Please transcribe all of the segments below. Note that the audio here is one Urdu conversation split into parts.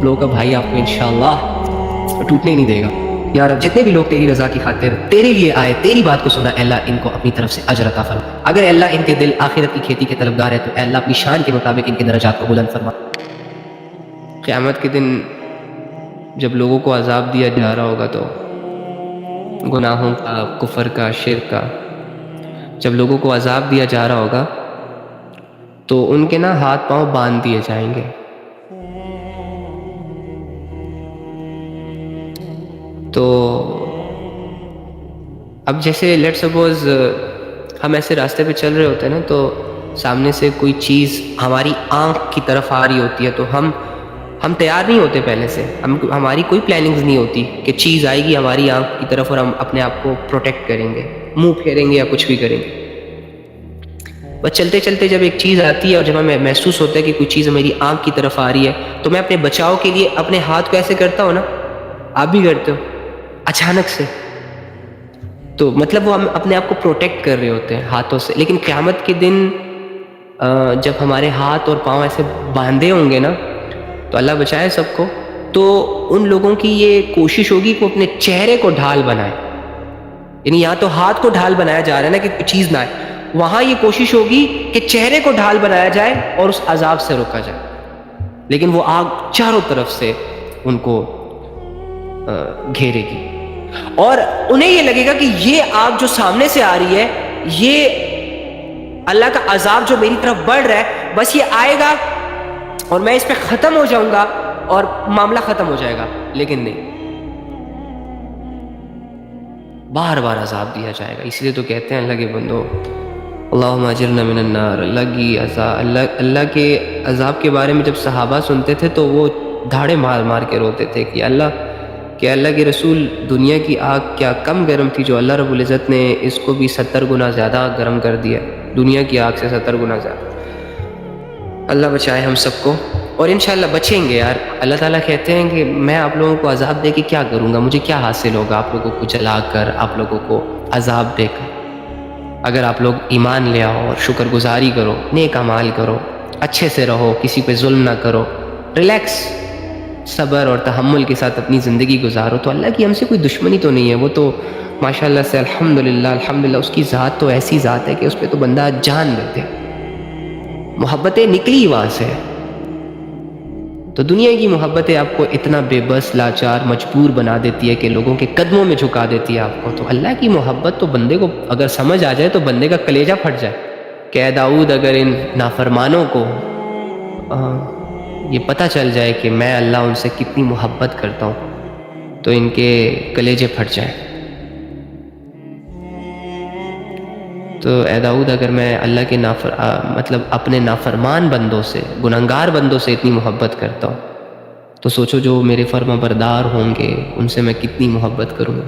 لوگوں کا بھائی آپ کو انشاءاللہ ٹوٹنے نہیں دے گا. یا رب جتنے بھی لوگ تیری رضا کی خاطر تیرے لیے آئے، تیری بات کو سنا، اے اللہ ان کو اپنی طرف سے اجر عطا فرما. اگر اے اللہ ان کے دل آخرت کی کھیتی کے طلبگار ہے تو اے اللہ اپنی شان کے مطابق ان کے درجات کو بلند فرما. قیامت کے دن جب لوگوں کو عذاب دیا جا رہا ہوگا تو گناہوں کا، کفر کا، شرک کا، جب لوگوں کو عذاب دیا جا رہا ہوگا تو ان کے نا ہاتھ پاؤں باندھ دیے جائیں گے. تو اب جیسے لیٹ سپوز ہم ایسے راستے پہ چل رہے ہوتے ہیں نا، تو سامنے سے کوئی چیز ہماری آنکھ کی طرف آ رہی ہوتی ہے تو ہم تیار نہیں ہوتے پہلے سے، ہماری کوئی پلاننگز نہیں ہوتی کہ چیز آئے گی ہماری آنکھ کی طرف اور ہم اپنے آپ کو پروٹیکٹ کریں گے، منہ پھیریں گے یا کچھ بھی کریں گے. بس چلتے چلتے جب ایک چیز آتی ہے اور جب ہمیں محسوس ہوتا ہے کہ کوئی چیز میری آنکھ کی طرف آ رہی ہے تو میں اپنے بچاؤ کے لیے اپنے ہاتھ کو ایسے کرتا ہوں نا، آپ بھی کرتے ہو اچانک سے. تو مطلب وہ ہم اپنے آپ کو پروٹیکٹ کر رہے ہوتے ہیں ہاتھوں سے. لیکن قیامت کے دن جب ہمارے ہاتھ اور پاؤں ایسے باندھے ہوں گے نا، تو اللہ بچائے سب کو، تو ان لوگوں کی یہ کوشش ہوگی کہ وہ اپنے چہرے کو ڈھال بنائے. یعنی یہاں تو ہاتھ کو ڈھال بنایا جا رہا ہے نا کہ کوئی چیز نہ آئے، وہاں یہ کوشش ہوگی کہ چہرے کو ڈھال بنایا جائے اور اس عذاب سے روکا جائے. لیکن وہ آگ چاروں طرف سے ان کو گھیرے گی اور انہیں یہ لگے گا کہ یہ آگ جو سامنے سے آ رہی ہے، یہ اللہ کا عذاب جو میری طرف بڑھ رہا ہے، بس یہ آئے گا اور میں اس پہ ختم ہو جاؤں گا اور معاملہ ختم ہو جائے گا. لیکن نہیں، بار بار عذاب دیا جائے گا. اس لیے تو کہتے ہیں اللہ کے بندو اللہم اجرنا من النار. اللہ کے عذاب کے بارے میں جب صحابہ سنتے تھے تو وہ دھاڑے مار مار کے روتے تھے کہ اللہ کے رسول، دنیا کی آگ کیا کم گرم تھی جو اللہ رب العزت نے اس کو بھی 70 گنا زیادہ گرم کر دیا، دنیا کی آگ سے 70 گنا زیادہ. اللہ بچائے ہم سب کو اور انشاءاللہ بچیں گے یار. اللہ تعالیٰ کہتے ہیں کہ میں آپ لوگوں کو عذاب دے کے کیا کروں گا، مجھے کیا حاصل ہوگا آپ لوگوں کو جلا کر، آپ لوگوں کو عذاب دے کر. اگر آپ لوگ ایمان لے آؤ اور شکر گزاری کرو، نیک اعمال کرو، اچھے سے رہو، کسی پہ ظلم نہ کرو، ریلیکس، صبر اور تحمل کے ساتھ اپنی زندگی گزارو، تو اللہ کی ہم سے کوئی دشمنی تو نہیں ہے. وہ تو ماشاءاللہ سے الحمدللہ اس کی ذات تو ایسی ذات ہے کہ اس پہ تو بندہ جان دیتے، محبتیں نکلی وہاں سے. تو دنیا کی محبتیں آپ کو اتنا بے بس، لاچار، مجبور بنا دیتی ہے کہ لوگوں کے قدموں میں جھکا دیتی ہے آپ کو. تو اللہ کی محبت تو بندے کو اگر سمجھ آ جائے تو بندے کا کلیجہ پھٹ جائے کہ اے داؤد، اگر ان نافرمانوں کو یہ پتہ چل جائے کہ میں اللہ ان سے کتنی محبت کرتا ہوں تو ان کے کلیجے پھٹ جائیں. تو اے داؤد، اگر میں اللہ کے مطلب اپنے نافرمان بندوں سے، گنہگار بندوں سے اتنی محبت کرتا ہوں تو سوچو جو میرے فرما بردار ہوں گے ان سے میں کتنی محبت کروں گا.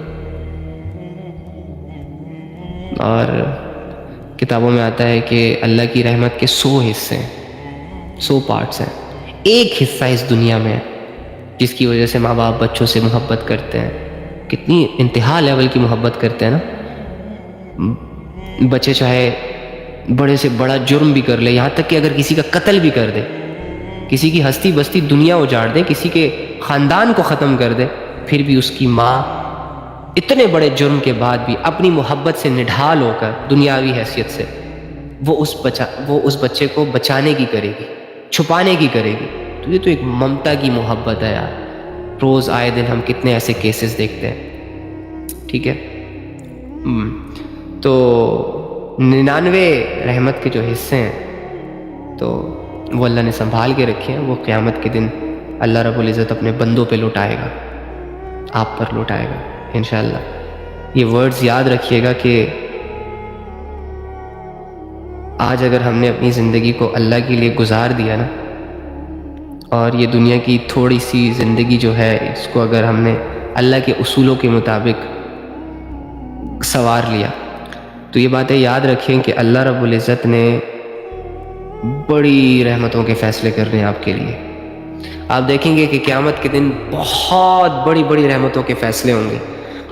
اور کتابوں میں آتا ہے کہ اللہ کی رحمت کے 100 حصے ہیں، 100 پارٹس ہیں. ایک حصہ اس دنیا میں جس کی وجہ سے ماں باپ بچوں سے محبت کرتے ہیں، کتنی انتہا لیول کی محبت کرتے ہیں نا. بچے چاہے بڑے سے بڑا جرم بھی کر لے، یہاں تک کہ اگر کسی کا قتل بھی کر دے، کسی کی ہستی بستی دنیا اجاڑ دے، کسی کے خاندان کو ختم کر دے، پھر بھی اس کی ماں اتنے بڑے جرم کے بعد بھی اپنی محبت سے نڈھال ہو کر دنیاوی حیثیت سے وہ اس بچے کو بچانے کی کرے گی، چھپانے کی کرے گی. تو یہ تو ایک ممتا کی محبت ہے یار. روز آئے دن ہم کتنے ایسے کیسز دیکھتے ہیں. ٹھیک ہے، تو 99 رحمت کے جو حصے ہیں تو وہ اللہ نے سنبھال کے رکھے ہیں. وہ قیامت کے دن اللہ رب العزت اپنے بندوں پہ لوٹائے گا، آپ پر لوٹائے گا انشاءاللہ. یہ ورڈز یاد رکھیے گا کہ آج اگر ہم نے اپنی زندگی کو اللہ کے لیے گزار دیا نا، اور یہ دنیا کی تھوڑی سی زندگی جو ہے اس کو اگر ہم نے اللہ کے اصولوں کے مطابق سنوار لیا، تو یہ باتیں یاد رکھیں کہ اللہ رب العزت نے بڑی رحمتوں کے فیصلے کرنے ہیں آپ کے لیے. آپ دیکھیں گے کہ قیامت کے دن بہت بڑی بڑی رحمتوں کے فیصلے ہوں گے.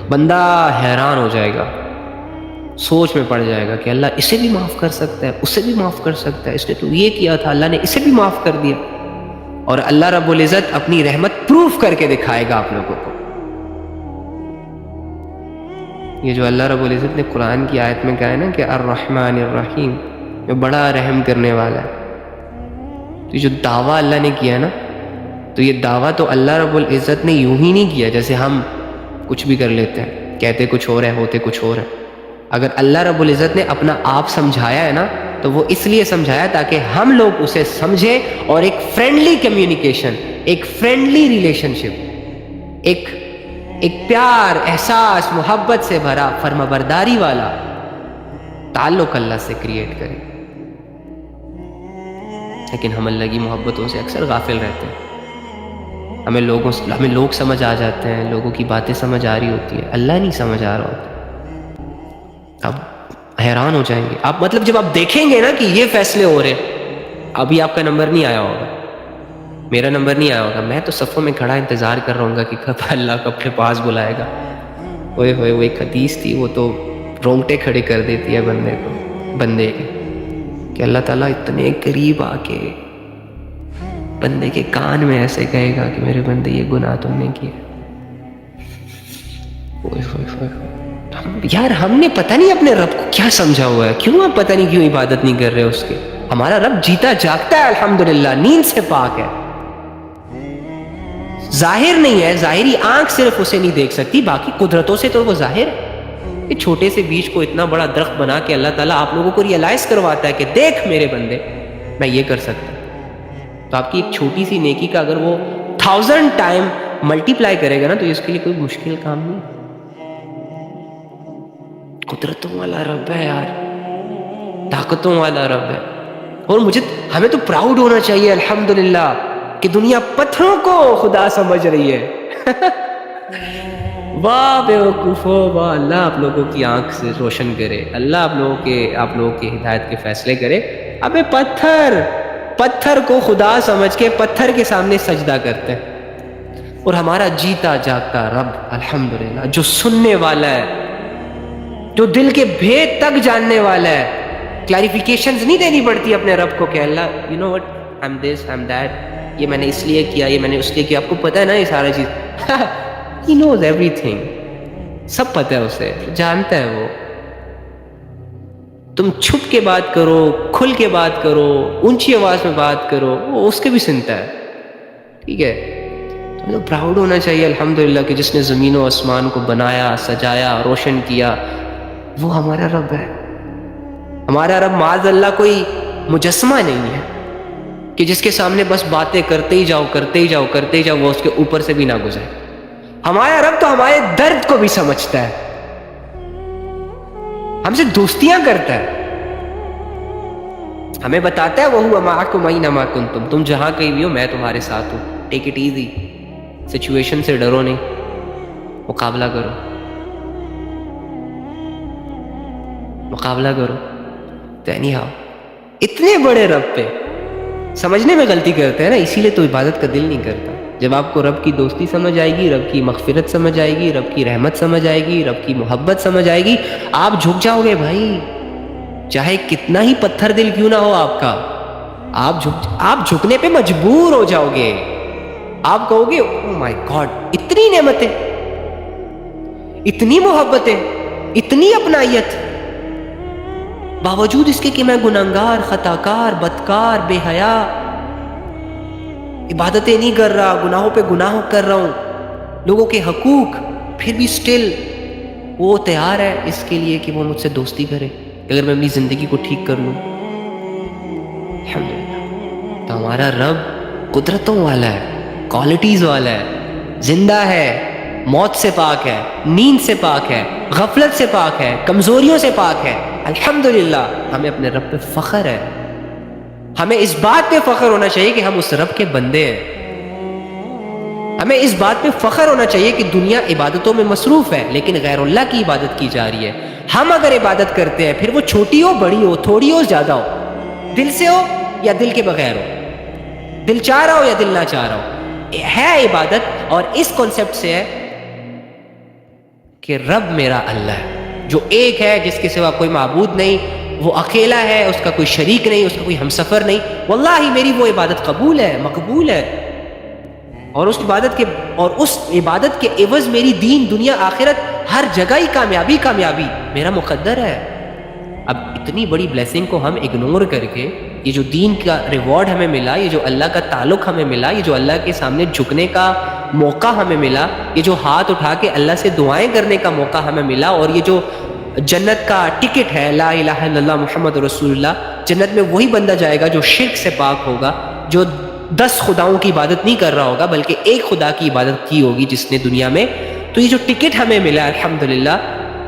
بندہ حیران ہو جائے گا، سوچ میں پڑ جائے گا کہ اللہ اسے بھی معاف کر سکتا ہے، اسے بھی معاف کر سکتا ہے، اس نے تو یہ کیا تھا اللہ نے اسے بھی معاف کر دیا. اور اللہ رب العزت اپنی رحمت پروف کر کے دکھائے گا آپ لوگوں کو. یہ جو اللہ رب العزت نے قرآن کی آیت میں کہا ہے نا کہ الرحمن الرحیم، جو بڑا رحم کرنے والا ہے، تو جو دعویٰ اللہ نے کیا نا، تو یہ دعویٰ تو اللہ رب العزت نے یوں ہی نہیں کیا جیسے ہم کچھ بھی کر لیتے ہیں، کہتے کچھ اور ہے ہوتے کچھ اور ہے. اگر اللہ رب العزت نے اپنا آپ سمجھایا ہے نا، تو وہ اس لیے سمجھایا تاکہ ہم لوگ اسے سمجھیں اور ایک فرینڈلی کمیونیکیشن، ایک فرینڈلی ریلیشن شپ، ایک پیار، احساس، محبت سے بھرا، فرمانبرداری والا تعلق اللہ سے کریٹ کریں. لیکن ہم اللہ کی محبتوں سے اکثر غافل رہتے ہیں. ہمیں لوگ سمجھ آ جاتے ہیں، لوگوں کی باتیں سمجھ آ رہی ہوتی ہے، اللہ نہیں سمجھ آ رہا ہوتا. اب حیران ہو جائیں گے آپ، مطلب جب آپ دیکھیں گے نا کہ یہ فیصلے ہو رہے ہیں. ابھی آپ کا نمبر نہیں آیا ہوگا، میرا نمبر نہیں آیا ہوگا، میں تو صفوں میں کھڑا انتظار کر رہا ہوں گا کہ کب اللہ کو اپنے پاس بلائے گا. ہوئے ہوئے وہ ایک حدیث تھی، وہ تو رونگٹے کھڑے کر دیتی ہے بندے کے، کہ اللہ تعالیٰ اتنے قریب آ کے بندے کے کان میں ایسے کہے گا کہ میرے بندے یہ گناہ تم نے کیا. یار ہم نے پتہ نہیں اپنے رب کو کیا سمجھا ہوا ہے، کیوں آپ پتہ نہیں کیوں عبادت نہیں کر رہے اس کے. ہمارا رب جیتا جاگتا ہے الحمدللہ، نیند سے پاک ہے، ظاہر نہیں ہے، ظاہری آنکھ صرف اسے نہیں دیکھ سکتی، باقی قدرتوں سے تو وہ ظاہر ہے. یہ چھوٹے سے بیج کو اتنا بڑا درخت بنا کے اللہ تعالیٰ آپ لوگوں کو ریئلائز کرواتا ہے کہ دیکھ میرے بندے میں یہ کر سکتا ہوں. تو آپ کی ایک چھوٹی سی نیکی کا اگر وہ 1000 ٹائم ملٹی پلائی کرے گا نا، تو اس کے لیے کوئی مشکل کام نہیں. قدرتوں والا رب ہے یار، طاقتوں والا رب ہے. اور ہمیں تو پراؤڈ ہونا چاہیے الحمدللہ کہ دنیا پتھروں کو خدا سمجھ رہی ہے. واہ بیوقوفو، واہ، اللہ آپ لوگوں کی آنکھ سے روشن کرے، اللہ آپ لوگوں کے ہدایت کے فیصلے کرے. ابے پتھر کو خدا سمجھ کے پتھر کے سامنے سجدہ کرتے ہیں، اور ہمارا جیتا جاگتا رب الحمدللہ جو سننے والا ہے، جو دل کے بھید تک جاننے والا ہے. کلیریفیکیشنز نہیں دینی پڑتی اپنے رب کو کہ Allah you know what I am this I am that, یہ میں نے اس لیے کیا، یہ میں نے اس لیے کیا. آپ کو پتہ ہے نا یہ سارا چیز، ہی نوز ایوری تھنگ، سب پتہ ہے اسے، جانتا ہے وہ. تم چھپ کے بات کرو، کھل کے بات کرو، اونچی آواز میں بات کرو، وہ اس کے بھی سنتا ہے. ٹھیک ہے، تو پراؤڈ ہونا چاہیے الحمدللہ کہ جس نے زمین و آسمان کو بنایا، سجایا، روشن کیا، وہ ہمارا رب ہے. ہمارا رب معاذ اللہ کوئی مجسمہ نہیں ہے کہ جس کے سامنے بس باتیں کرتے ہی جاؤ، وہ اس کے اوپر سے بھی نہ گزرے. ہمارا رب تو ہمارے درد کو بھی سمجھتا ہے، ہم سے دوستیاں کرتا ہے، ہمیں بتاتا ہے وَهُوَ مَعَكُمْ أَيْنَمَا كُنْتُمْ، تم جہاں کہیں بھی ہو میں تمہارے ساتھ ہوں. ٹیک اٹ ایزی، سچویشن سے ڈرو نہیں، مقابلہ کرو. تو anyhow اتنے بڑے رب پہ سمجھنے میں غلطی کرتے ہیں نا، اسی لیے تو عبادت کا دل نہیں کرتا. جب آپ کو رب کی دوستی سمجھ آئے گی، رب کی مغفرت سمجھ آئے گی، رب کی رحمت سمجھ آئے گی، رب کی محبت سمجھ آئے گی، آپ جھک جاؤ گے بھائی. چاہے کتنا ہی پتھر دل کیوں نہ ہو آپ کا، آپ جھکنے پہ مجبور ہو جاؤ گے. آپ کہو گے او مائی گاڈ، اتنی نعمتیں، اتنی محبتیں، اتنی اپنائیت، باوجود اس کے کہ میں گناہگار، خطاکار، بدکار، بے حیا، عبادتیں نہیں کر رہا، گناہوں پہ گناہ کر رہا ہوں، لوگوں کے حقوق، پھر بھی سٹل وہ تیار ہے اس کے لیے کہ وہ مجھ سے دوستی کرے اگر میں اپنی زندگی کو ٹھیک کر لوں. الحمدللہ. تو ہمارا رب قدرتوں والا ہے، کوالٹیز والا ہے، زندہ ہے، موت سے پاک ہے، نیند سے پاک ہے، غفلت سے پاک ہے، کمزوریوں سے پاک ہے. الحمدللہ ہمیں اپنے رب پہ فخر ہے. ہمیں اس بات پہ فخر ہونا چاہیے کہ ہم اس رب کے بندے ہیں. ہمیں اس بات پہ فخر ہونا چاہیے کہ دنیا عبادتوں میں مصروف ہے لیکن غیر اللہ کی عبادت کی جا رہی ہے. ہم اگر عبادت کرتے ہیں، پھر وہ چھوٹی ہو، بڑی ہو، تھوڑی ہو، زیادہ ہو، دل سے ہو یا دل کے بغیر ہو، دل چاہ رہا ہو یا دل نہ چاہ رہا ہو، ہے عبادت. اور اس کانسیپٹ سے ہے کہ رب میرا اللہ ہے جو ایک ہے، جس کے سوا کوئی معبود نہیں، وہ اکیلا ہے، اس کا کوئی شریک نہیں، اس کا کوئی ہمسفر نہیں. واللہ میری وہ عبادت قبول ہے، مقبول ہے. اور اس عبادت کے عوض میری دین دنیا آخرت ہر جگہ ہی کامیابی میرا مقدر ہے۔ اب اتنی بڑی بلیسنگ کو ہم اگنور کر کے یہ جو دین کا ریوارڈ ہمیں ملا، یہ جو اللہ کا تعلق ہمیں ملا، یہ جو اللہ کے سامنے جھکنے کا موقع ہمیں ملا، یہ جو ہاتھ اٹھا کے اللہ سے دعائیں کرنے کا موقع ہمیں ملا، اور یہ جو جنت کا ٹکٹ ہے لا الہ الا اللہ محمد رسول اللہ، جنت میں وہی بندہ جائے گا جو شرک سے پاک ہوگا، جو 10 خداؤں کی عبادت نہیں کر رہا ہوگا بلکہ ایک خدا کی عبادت کی ہوگی جس نے دنیا میں۔ تو یہ جو ٹکٹ ہمیں ملا الحمدللہ،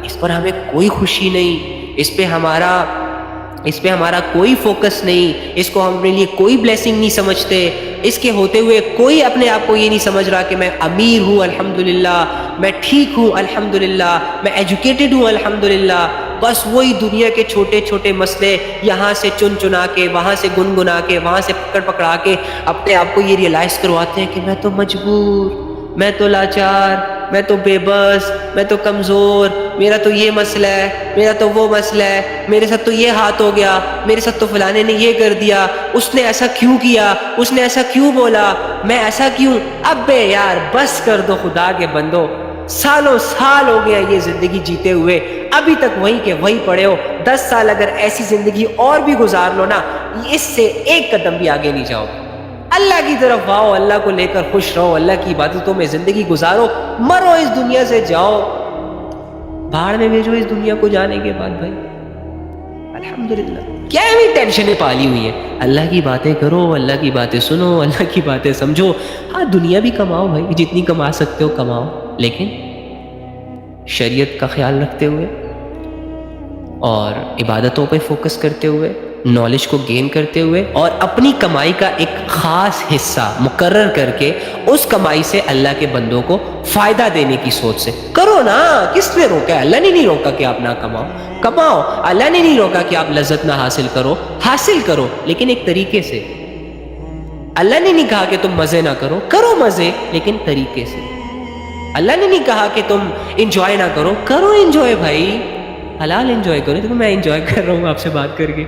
اس پر ہمیں کوئی خوشی نہیں، اس پہ ہمارا کوئی فوکس نہیں، اس کو ہم اپنے لیے کوئی بلیسنگ نہیں سمجھتے، اس کے ہوتے ہوئے کوئی اپنے آپ کو یہ نہیں سمجھ رہا کہ میں امیر ہوں الحمدللہ، میں ٹھیک ہوں الحمدللہ، میں ایجوکیٹڈ ہوں الحمدللہ۔ بس وہی دنیا کے چھوٹے چھوٹے مسئلے یہاں سے چنا کے، وہاں سے گنگنا کے، وہاں سے پکڑا کے اپنے آپ کو یہ ریئلائز کرواتے ہیں کہ میں تو مجبور، میں تو لاچار، میں تو بے بس، میں تو کمزور، میرا تو یہ مسئلہ ہے، میرا تو وہ مسئلہ ہے، میرے ساتھ تو یہ ہاتھ ہو گیا، میرے ساتھ تو فلانے نے یہ کر دیا، اس نے ایسا کیوں کیا، اس نے ایسا کیوں بولا، میں ایسا کیوں۔ اب بے یار بس کر دو خدا کے بندو، سالوں سال ہو گیا یہ زندگی جیتے ہوئے، ابھی تک وہیں کے وہیں پڑے ہو۔ 10 سال اگر ایسی زندگی اور بھی گزار لو نا، اس سے ایک قدم بھی آگے نہیں جاؤ۔ اللہ کی طرف آؤ، اللہ کو لے کر خوش رہو، اللہ کی عبادتوں میں زندگی گزارو، مرو اس دنیا سے جاؤ، بھاڑ میں بھیجو اس دنیا کو جانے کے بعد بھائی۔ الحمدللہ کیا بھی ٹینشنیں پالی ہوئی ہیں، اللہ کی باتیں کرو، اللہ کی باتیں سنو، اللہ کی باتیں سمجھو۔ ہاں دنیا بھی کماؤ بھائی، جتنی کما سکتے ہو کماؤ، لیکن شریعت کا خیال رکھتے ہوئے اور عبادتوں پہ فوکس کرتے ہوئے، نالج کو گین کرتے ہوئے، اور اپنی کمائی کا ایک خاص حصہ مقرر کر کے اس کمائی سے اللہ کے بندوں کو فائدہ دینے کی سوچ سے کرو نا۔ کس نے روکا ہے؟ اللہ نے نہیں روکا کہ آپ نہ کماؤ، اللہ نے نہیں روکا کہ آپ لذت نہ حاصل کرو، لیکن ایک طریقے سے۔ اللہ نے نہیں کہا کہ تم مزے نہ کرو مزے، لیکن طریقے سے۔ اللہ نے نہیں کہا کہ تم انجوائے نہ کرو انجوائے بھائی، حلال انجوائے کرو۔ دیکھو میں انجوائے کر رہا ہوں آپ سے بات کر کے،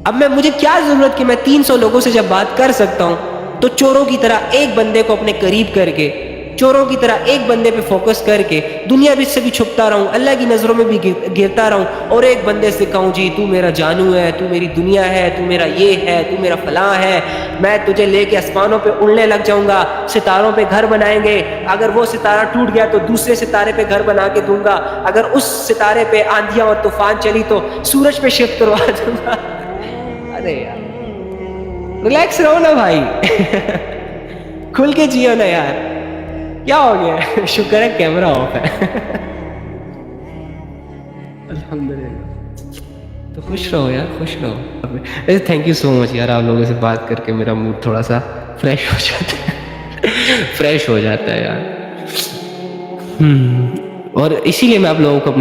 اب مجھے کیا ضرورت کہ میں 300 لوگوں سے جب بات کر سکتا ہوں تو چوروں کی طرح ایک بندے کو اپنے قریب کر کے، چوروں کی طرح ایک بندے پہ فوکس کر کے دنیا بھی سے بھی چھپتا رہوں، اللہ کی نظروں میں بھی گرتا رہوں، اور ایک بندے سے کہوں جی تو میرا جانو ہے، تو میری دنیا ہے، تو میرا یہ ہے، تو میرا فلاں ہے، میں تجھے لے کے آسمانوں پہ اڑنے لگ جاؤں گا، ستاروں پہ گھر بنائیں گے، اگر وہ ستارہ ٹوٹ گیا تو دوسرے ستارے پہ گھر بنا کے دوں گا، اگر اس ستارے پہ آندھیاں اور طوفان چلی تو سورج پہ شفٹ کروا دوں گا۔ ارے یار ریلیکس رہو نا بھائی، کھل کے جیو نا یار، کیا ہو گیا؟ شکر ہے کیمرہ آف ہے۔ الحمدللہ تو خوش رہو یار، خوش رہو۔ تھینک یو سو مچ یار، آپ لوگوں سے بات کر کے میرا موڈ تھوڑا سا فریش ہو جاتا ہے یار۔ اور اسی لیے میں آپ لوگوں کو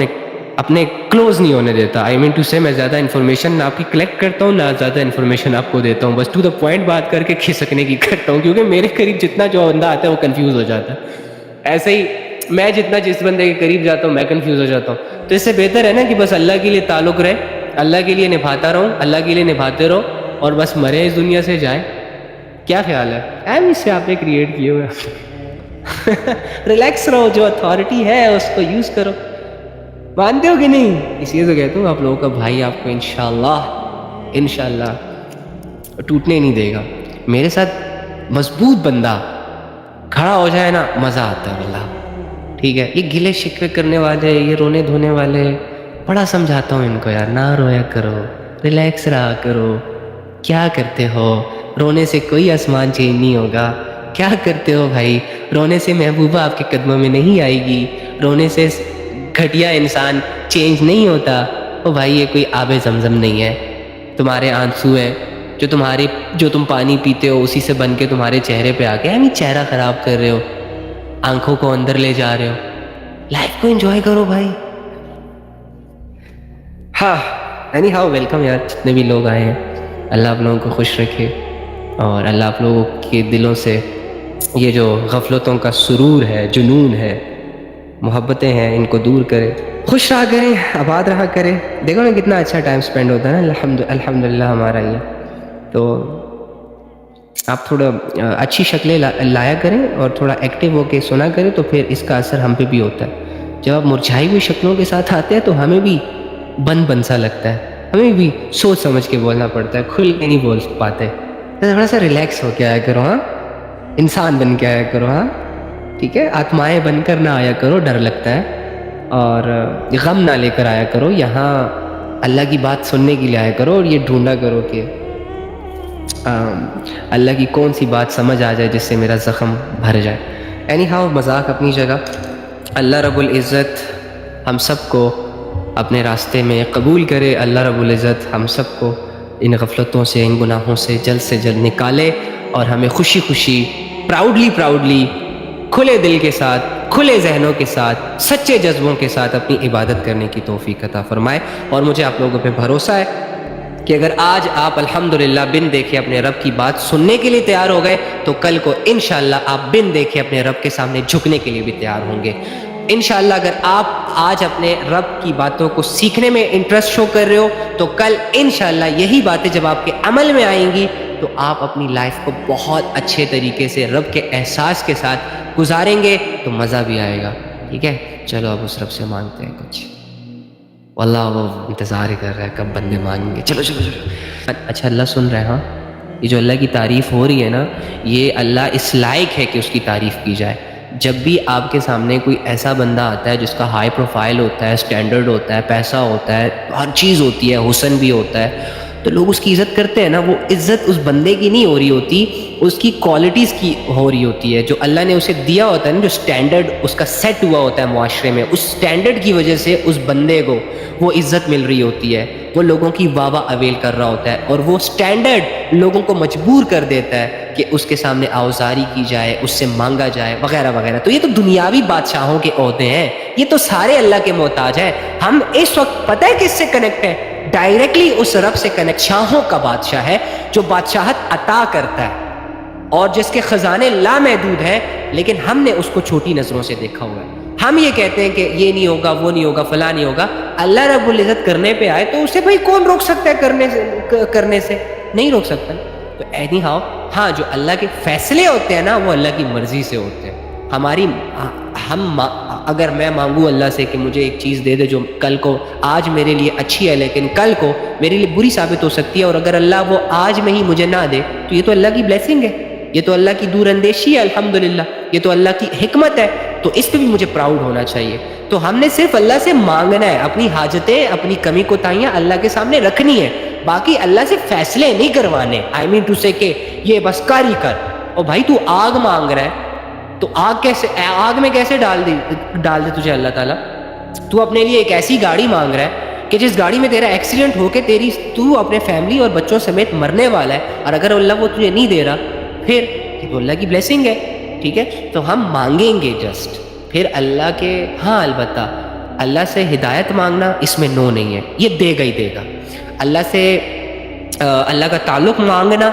اپنے کلوز نہیں ہونے دیتا۔ آئی مین ٹو سے میں زیادہ انفارمیشن نہ آپ کی کلیکٹ کرتا ہوں، نہ زیادہ انفارمیشن آپ کو دیتا ہوں، بس ٹو دا پوائنٹ بات کر کے کھسکنے کی کرتا ہوں، کیونکہ میرے قریب جتنا جو بندہ آتا ہے وہ کنفیوز ہو جاتا ہے، ایسے ہی میں جتنا جس بندے کے قریب جاتا ہوں میں کنفیوز ہو جاتا ہوں۔ تو اس سے بہتر ہے نا کہ بس اللہ کے لیے تعلق رہے، اللہ کے لیے نبھاتا رہوں، اللہ کے لیے نبھاتے رہو، اور بس مرے اس دنیا سے جائیں۔ کیا خیال ہے؟ ایم اس سے آپ نے کریٹ کیے ہوئے ریلیکس رہو، جو اتھارٹی ہے اس کو یوز کرو، مانتے ہو کہ نہیں؟ اس لیے تو کہتا ہوں آپ لوگوں کا بھائی آپ کو انشاءاللہ ٹوٹنے نہیں دے گا۔ میرے ساتھ مضبوط بندہ کھڑا ہو جائے نا، مزہ آتا ہے واللہ، ٹھیک ہے؟ یہ گلے شکوے کرنے والے، یہ رونے دھونے والے، بڑا سمجھاتا ہوں ان کو یار، نہ رویا کرو، ریلیکس رہا کرو، کیا کرتے ہو؟ رونے سے کوئی آسمان چینج نہیں ہوگا، کیا کرتے ہو بھائی؟ رونے سے محبوبہ آپ کے قدموں میں نہیں آئے گی، رونے سے گھٹیا انسان چینج نہیں ہوتا۔ او بھائی یہ کوئی آب زمزم نہیں ہے، تمہارے آنسو ہیں جو تم پانی پیتے ہو اسی سے بن کے تمہارے چہرے پہ آ کے یعنی چہرہ خراب کر رہے ہو، آنکھوں کو اندر لے جا رہے ہو۔ لائف کو انجوائے کرو بھائی۔ ہاں اینی ہاؤ ویلکم یار، جتنے بھی لوگ آئے ہیں، اللہ آپ لوگوں کو خوش رکھے، اور اللہ آپ لوگوں کے دلوں سے یہ جو غفلتوں کا سرور ہے، جنون ہے، محبتیں ہیں، ان کو دور کرے، خوش رہا کریں، آباد رہا کرے۔ دیکھو نا کتنا اچھا ٹائم سپینڈ ہوتا ہے نا الحمدللہ ہمارا یہ۔ تو آپ تھوڑا اچھی شکلیں لایا کریں اور تھوڑا ایکٹیو ہو کے سنا کریں، تو پھر اس کا اثر ہم پہ بھی ہوتا ہے۔ جب آپ مرجھائی ہوئی شکلوں کے ساتھ آتے ہیں تو ہمیں بھی بن سا لگتا ہے، ہمیں بھی سوچ سمجھ کے بولنا پڑتا ہے، کھل کے نہیں بول پاتے۔ تو تھوڑا سا ریلیکس ہو کے آیا کرو، ہاں، انسان بن کے آیا کرو، ہاں، ٹھیک ہے، آتمائیں بن کر نہ آیا کرو، ڈر لگتا ہے، اور غم نہ لے کر آیا کرو، یہاں اللہ کی بات سننے کے لیے آیا کرو، اور یہ ڈھونڈا کرو کہ اللہ کی کون سی بات سمجھ آ جائے جس سے میرا زخم بھر جائے۔ اینی ہاؤ، مذاق اپنی جگہ، اللہ رب العزت ہم سب کو اپنے راستے میں قبول کرے، اللہ رب العزت ہم سب کو ان غفلتوں سے، ان گناہوں سے جلد نکالے، اور ہمیں خوشی خوشی، پراؤڈلی کھلے دل کے ساتھ، کھلے ذہنوں کے ساتھ، سچے جذبوں کے ساتھ اپنی عبادت کرنے کی توفیق عطا فرمائے۔ اور مجھے آپ لوگوں پہ بھروسہ ہے کہ اگر آج آپ الحمدللہ بن دیکھے اپنے رب کی بات سننے کے لیے تیار ہو گئے، تو کل کو انشاءاللہ آپ بن دیکھے اپنے رب کے سامنے جھکنے کے لیے بھی تیار ہوں گے۔ انشاءاللہ اگر آپ آج اپنے رب کی باتوں کو سیکھنے میں انٹرسٹ شو کر رہے ہو، تو کل انشاءاللہ یہی باتیں جب آپ کے عمل میں آئیں گی تو آپ اپنی لائف کو بہت اچھے طریقے سے رب کے احساس کے ساتھ گزاریں گے، تو مزہ بھی آئے گا، ٹھیک ہے؟ چلو اب اس رب سے مانگتے ہیں کچھ، واللہ وہ انتظار ہی کر رہا ہے کب بندے مانگیں گے۔ چلو۔ اچھا، اللہ سن رہے ہیں، ہاں، یہ جو اللہ کی تعریف ہو رہی ہے نا، یہ اللہ اس لائق ہے کہ اس کی تعریف کی جائے۔ جب بھی آپ کے سامنے کوئی ایسا بندہ آتا ہے جس کا ہائی پروفائل ہوتا ہے، اسٹینڈرڈ ہوتا ہے، پیسہ ہوتا ہے، ہر چیز ہوتی ہے، حسن بھی ہوتا ہے، تو لوگ اس کی عزت کرتے ہیں نا، وہ عزت اس بندے کی نہیں ہو رہی ہوتی، اس کی کوالٹیز کی ہو رہی ہوتی ہے، جو اللہ نے اسے دیا ہوتا ہے نا، جو اسٹینڈرڈ اس کا سیٹ ہوا ہوتا ہے معاشرے میں، اس اسٹینڈرڈ کی وجہ سے اس بندے کو وہ عزت مل رہی ہوتی ہے، وہ لوگوں کی واہ واہ اویل کر رہا ہوتا ہے، اور وہ اسٹینڈرڈ لوگوں کو مجبور کر دیتا ہے کہ اس کے سامنے آوزاری کی جائے، اس سے مانگا جائے، وغیرہ وغیرہ۔ تو یہ تو دنیاوی بادشاہوں کے عہدے ہیں، یہ تو سارے اللہ کے محتاج ہیں۔ ہم اس وقت پتہ ہے کس سے کنیکٹ ہیں؟ ڈائریکٹلی اس رب سے کنیکٹ، شاہوں کا بادشاہ ہے جو بادشاہت عطا کرتا ہے اور جس کے خزانے لامحدود ہیں، لیکن ہم نے اس کو چھوٹی نظروں سے دیکھا ہوا ہے۔ ہم یہ کہتے ہیں کہ یہ نہیں ہوگا، وہ نہیں ہوگا، فلاں نہیں ہوگا۔ اللہ رب العزت کرنے پہ آئے تو اسے بھائی کون روک سکتا ہے کرنے سے؟ نہیں روک سکتا۔ تو اینی ہاؤ، ہاں، جو اللہ کے فیصلے ہوتے ہیں نا، وہ اللہ کی مرضی سے ہوتے ہیں۔ اگر میں مانگوں اللہ سے کہ مجھے ایک چیز دے دے جو کل کو، آج میرے لیے اچھی ہے لیکن کل کو میرے لیے بری ثابت ہو سکتی ہے، اور اگر اللہ وہ آج میں ہی مجھے نہ دے، تو یہ تو اللہ کی بلیسنگ ہے، یہ تو اللہ کی دور اندیشی ہے، الحمدللہ، یہ تو اللہ کی حکمت ہے، تو اس پہ بھی مجھے پراؤڈ ہونا چاہیے۔ تو ہم نے صرف اللہ سے مانگنا ہے، اپنی حاجتیں، اپنی کمی کوتاہیاں اللہ کے سامنے رکھنی ہے، باقی اللہ سے فیصلے نہیں کروانے۔ آئی مین ٹو سے کہ یہ بس کر ہی کر۔ اور بھائی تو آگ مانگ رہا ہے، تو آگ میں کیسے ڈال دے تجھے اللہ تعالیٰ؟ تو اپنے لیے ایک ایسی گاڑی مانگ رہا ہے کہ جس گاڑی میں تیرا ایکسیڈنٹ ہو کے تو اپنے فیملی اور بچوں سمیت مرنے والا ہے، اور اگر اللہ وہ تجھے نہیں دے رہا، پھر یہ تو اللہ کی بلیسنگ ہے، ٹھیک ہے؟ تو ہم مانگیں گے جسٹ، پھر اللہ کے، ہاں البتہ اللہ سے ہدایت مانگنا اس میں نو نہیں ہے، یہ دے گا ہی دے گا۔ اللہ سے اللہ کا تعلق مانگنا،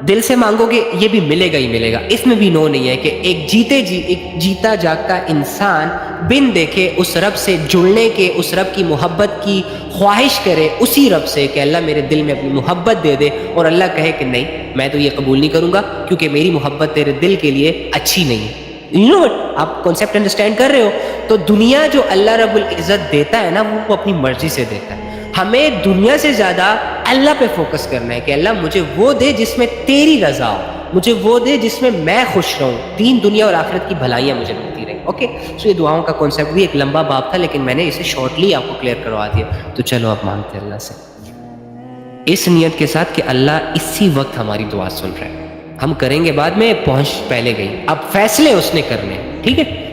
دل سے مانگو گے، یہ بھی ملے گا ہی ملے گا، اس میں بھی نو نہیں ہے کہ ایک جیتا جاگتا انسان بن دیکھے اس رب سے جڑنے کے، اس رب کی محبت کی خواہش کرے اسی رب سے کہ اللہ میرے دل میں اپنی محبت دے دے، اور اللہ کہے کہ نہیں، میں تو یہ قبول نہیں کروں گا کیونکہ میری محبت تیرے دل کے لیے اچھی نہیں ہے۔ یو نو وٹ، آپ کانسیپٹ انڈرسٹینڈ کر رہے ہو؟ تو دنیا جو اللہ رب العزت دیتا ہے نا، وہ اپنی مرضی سے دیتا ہے۔ ہمیں دنیا سے زیادہ اللہ پہ فوکس کرنا ہے کہ اللہ مجھے وہ دے جس میں تیری رضا ہو، مجھے وہ دے جس میں میں خوش رہوں، دین دنیا اور آخرت کی بھلائیاں مجھے ملتی رہیں۔ اوکے، سو یہ دعاؤں کا کانسیپٹ بھی ایک لمبا باب تھا، لیکن میں نے اسے شارٹلی آپ کو کلیئر کروا دیا۔ تو چلو اب مانگتے ہیں اللہ سے اس نیت کے ساتھ کہ اللہ اسی وقت ہماری دعا سن رہا ہے، ہم کریں گے بعد میں، پہنچ پہلے گئی، اب فیصلے اس نے کرنے ہیں، ٹھیک ہے؟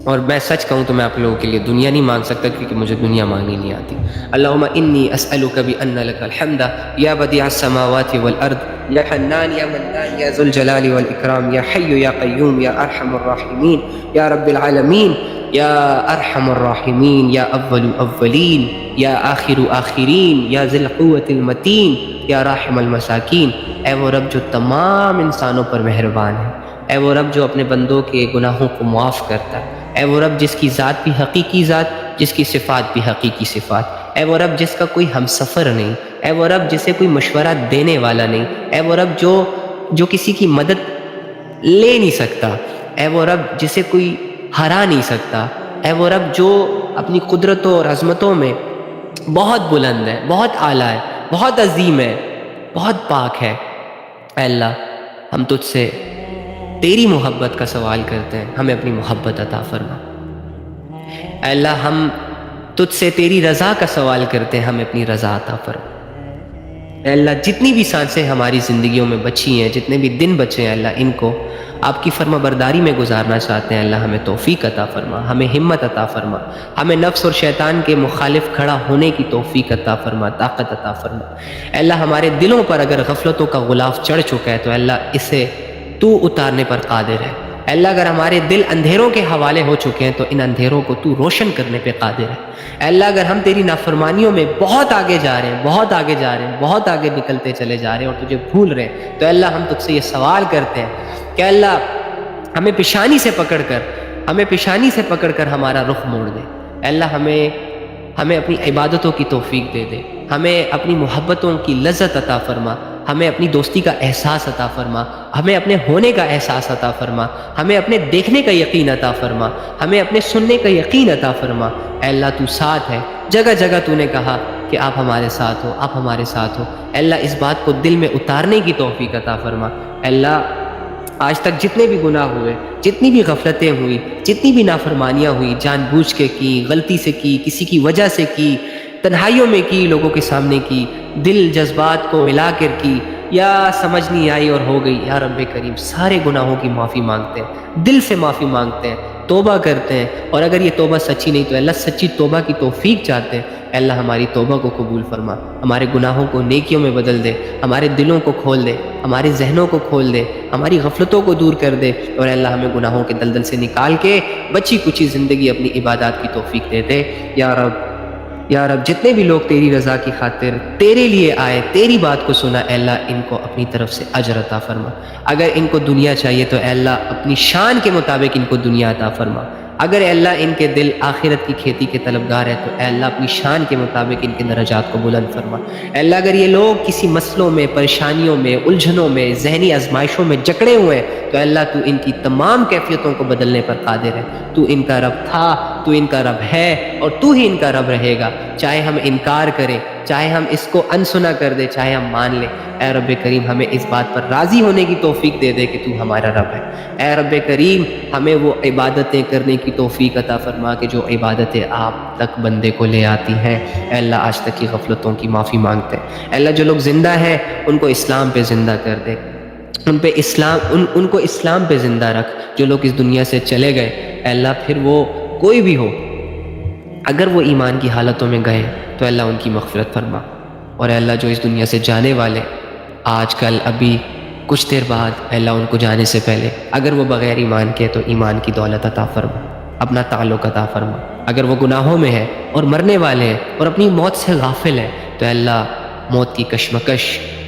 اور میں سچ کہوں تو میں آپ لوگوں کے لیے دنیا نہیں مانگ سکتا کیونکہ مجھے دنیا مانگنی نہیں آتی۔ اللہم انی اسألک بان لک الحمد یا بدیع السماوات والارض یا حنان یا منان یا ذو الجلال والاکرام یا حی یا قیوم یا ارحم الراحمین یا رب العالمین یا ارحم الراحمین یا اول الاولین یا آخر آخرین یا ذی القوة المتین یا راحم المساکین۔ اے وہ رب جو تمام انسانوں پر مہربان ہے، اے وہ رب جو اپنے بندوں کے گناہوں کو معاف کرتا ہے، اے وہ رب جس کی ذات بھی حقیقی ذات، جس کی صفات بھی حقیقی صفات، اے وہ رب جس کا کوئی ہم سفر نہیں، اے وہ رب جسے کوئی مشورہ دینے والا نہیں، اے وہ رب جو جو کسی کی مدد لے نہیں سکتا، اے وہ رب جسے کوئی ہرا نہیں سکتا، اے وہ رب جو اپنی قدرتوں اور عظمتوں میں بہت بلند ہے، بہت اعلیٰ ہے، بہت عظیم ہے، بہت پاک ہے۔ اے اللہ ہم تجھ سے تیری محبت کا سوال کرتے ہیں، ہمیں اپنی محبت عطا فرما۔ اے اللہ ہم تجھ سے تیری رضا کا سوال کرتے ہیں، ہمیں اپنی رضا عطا فرما۔ اے اللہ جتنی بھی سانسیں ہماری زندگیوں میں بچی ہیں، جتنے بھی دن بچے ہیں، اللہ ان کو آپ کی فرما برداری میں گزارنا چاہتے ہیں۔ اللہ ہمیں توفیق عطا فرما، ہمیں ہمت عطا فرما، ہمیں نفس اور شیطان کے مخالف کھڑا ہونے کی توفیق عطا فرما، طاقت عطا فرما۔ اے اللہ ہمارے دلوں پر اگر غفلتوں کا غلاف چڑھ چکا ہے تو اے اللہ اسے تو اتارنے پر قادر ہے۔ اے اللہ اگر ہمارے دل اندھیروں کے حوالے ہو چکے ہیں تو ان اندھیروں کو تو روشن کرنے پہ قادر ہے۔ اے اللہ اگر ہم تیری نافرمانیوں میں بہت آگے جا رہے ہیں، بہت آگے جا رہے ہیں، بہت آگے نکلتے چلے جا رہے ہیں اور تجھے بھول رہے ہیں تو اے اللہ ہم تجھ سے یہ سوال کرتے ہیں کہ اے اللہ ہمیں پیشانی سے پکڑ کر ہمارا رخ موڑ دے۔ اے اللہ ہمیں اپنی عبادتوں کی توفیق دے دے، ہمیں اپنی محبتوں کی لذت عطا فرما، ہمیں اپنی دوستی کا احساس عطا فرما، ہمیں اپنے ہونے کا احساس عطا فرما، ہمیں اپنے دیکھنے کا یقین عطا فرما، ہمیں اپنے سننے کا یقین عطا فرما۔ اے اللہ تو ساتھ ہے، جگہ جگہ تو نے کہا کہ آپ ہمارے ساتھ ہو، آپ ہمارے ساتھ ہو۔ اے اللہ اس بات کو دل میں اتارنے کی توفیق عطا فرما۔ اے اللہ آج تک جتنے بھی گناہ ہوئے، جتنی بھی غفلتیں ہوئی، جتنی بھی نافرمانیاں ہوئی، جان بوجھ کے کی، غلطی سے کی، کسی کی وجہ سے کی، تنہائیوں میں کی، لوگوں کے سامنے کی، دل جذبات کو ملا کر کی، یا سمجھ نہیں آئی اور ہو گئی، یا رب کریم سارے گناہوں کی معافی مانگتے ہیں، دل سے معافی مانگتے ہیں، توبہ کرتے ہیں، اور اگر یہ توبہ سچی نہیں تو اللہ سچی توبہ کی توفیق چاہتے ہیں۔ اے اللہ ہماری توبہ کو قبول فرما، ہمارے گناہوں کو نیکیوں میں بدل دے، ہمارے دلوں کو کھول دے، ہمارے ذہنوں کو کھول دے، ہماری غفلتوں کو دور کر دے، اور اے اللہ ہمیں گناہوں کے دلدل سے نکال کے بچی کچی زندگی اپنی عبادات کی توفیق دے دے۔ یا رب جتنے بھی لوگ تیری رضا کی خاطر تیرے لیے آئے، تیری بات کو سنا، اے اللہ ان کو اپنی طرف سے اجر عطا فرما۔ اگر ان کو دنیا چاہیے تو اے اللہ اپنی شان کے مطابق ان کو دنیا عطا فرما۔ اگر اے اللہ ان کے دل آخرت کی کھیتی کے طلبگار ہے تو اے اللہ اپنی شان کے مطابق ان کے درجات کو بلند فرما۔ اے اللہ اگر یہ لوگ کسی مسئلوں میں، پریشانیوں میں، الجھنوں میں، ذہنی آزمائشوں میں جکڑے ہوئے ہیں تو اے اللہ تو ان کی تمام کیفیتوں کو بدلنے پر قادر ہے۔ تو ان کا رب تھا، تو ان کا رب ہے، اور تو ہی ان کا رب رہے گا، چاہے ہم انکار کریں، چاہے ہم اس کو انسنا کر دیں، چاہے ہم مان لیں۔ اے رب کریم ہمیں اس بات پر راضی ہونے کی توفیق دے دے کہ تو ہمارا رب ہے۔ اے رب کریم ہمیں وہ عبادتیں کرنے کی توفیق عطا فرما کہ جو عبادتیں آپ تک بندے کو لے آتی ہیں۔ اے اللہ آج تک کی غفلتوں کی معافی مانگتے ہیں۔ اے اللہ جو لوگ زندہ ہیں ان کو اسلام پہ زندہ کر دے، ان کو اسلام پہ زندہ رکھ۔ جو لوگ اس دنیا سے چلے گئے اے اللہ پھر وہ کوئی بھی ہو، اگر وہ ایمان کی حالتوں میں گئے تو اے اللہ ان کی مغفرت فرما، اور اے اللہ جو اس دنیا سے جانے والے آج کل ابھی کچھ دیر بعد اے اللہ ان کو جانے سے پہلے اگر وہ بغیر ایمان کے تو ایمان کی دولت عطا فرما، اپنا تعلق عطا فرما۔ اگر وہ گناہوں میں ہے اور مرنے والے ہیں اور اپنی موت سے غافل ہیں تو اے اللہ موت کی کشمکش،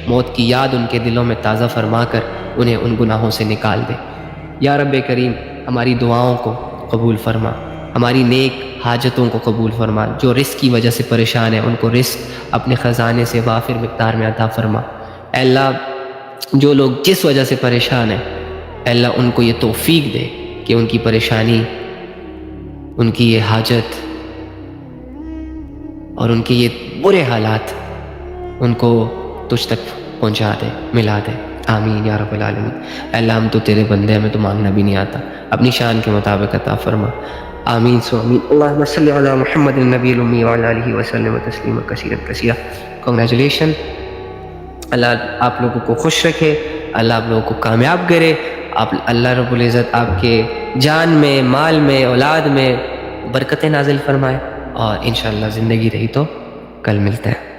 موت کی یاد ان کے دلوں میں تازہ فرما کر انہیں ان گناہوں سے نکال دے۔ یا رب کریم ہماری دعاؤں کو قبول فرما، ہماری نیک حاجتوں کو قبول فرما۔ جو رزق کی وجہ سے پریشان ہیں ان کو رزق اپنے خزانے سے وافر مقدار میں عطا فرما۔ اے اللہ جو لوگ جس وجہ سے پریشان ہیں اے اللہ ان کو یہ توفیق دے کہ ان کی پریشانی، ان کی یہ حاجت اور ان کے یہ برے حالات ان کو تجھ تک پہنچا دے، ملا دے۔ آمین یا رب العالمین۔ اے اللہ ہم تو تیرے بندے، ہمیں تو مانگنا بھی نہیں آتا، اپنی شان کے مطابق عطا فرما۔ آمین سو آمین۔ اللہم صلی علی محمد النبی الامی وعلی آلہ وسلم تسلیما کثیرا کثیرا۔ کنگریچولیشن، اللہ آپ لوگوں کو خوش رکھے، اللہ آپ لوگوں کو کامیاب کرے، اللہ رب العزت آپ کے جان میں، مال میں، اولاد میں برکتیں نازل فرمائے، اور انشاءاللہ زندگی رہی تو کل ملتے ہیں۔